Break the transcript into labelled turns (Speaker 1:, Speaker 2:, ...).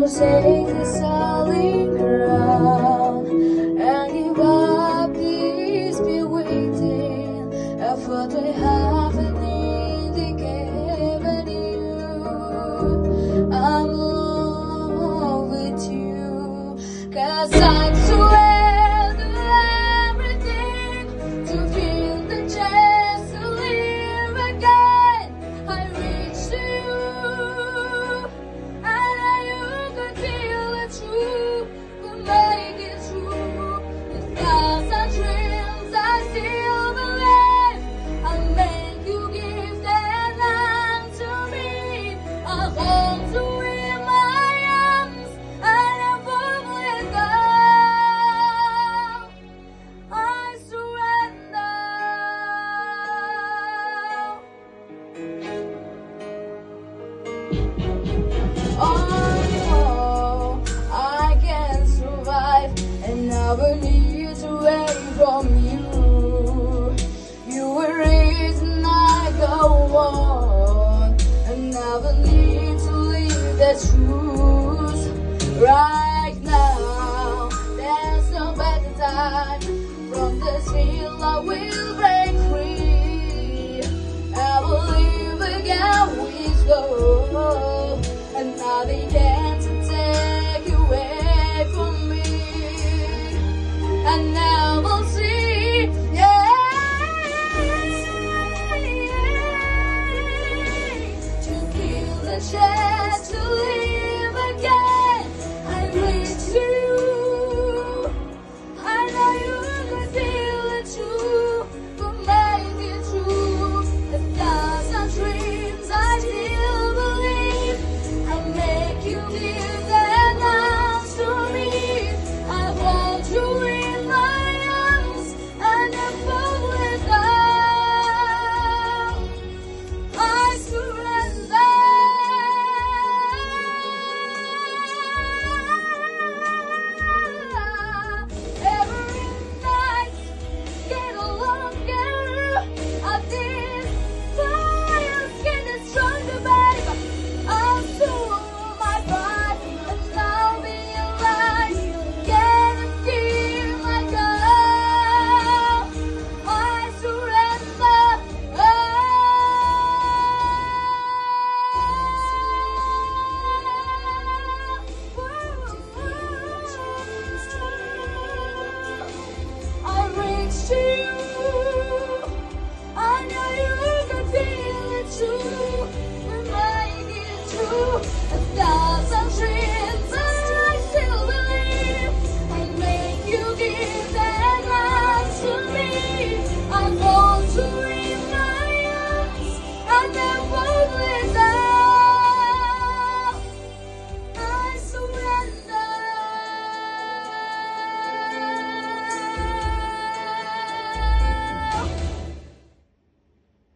Speaker 1: forsake the solid ground and give up this be waiting. Effort I have an indicated you. I'm alone with you, 'cause I'm surrender everything to feel the chance to live again. I reach to you, and you could feel the truth, could make it true. With thousand dreams I still believe I'll make you give that land to me. I'll hold you in my arms and never let go. I surrender. Oh, I can survive and never need to wait from you. You were reason I go on and never need to leave the truth. Right now, there's no better time. From this feel I will break free. I will live again with love, and nothing can to take you away from me. And now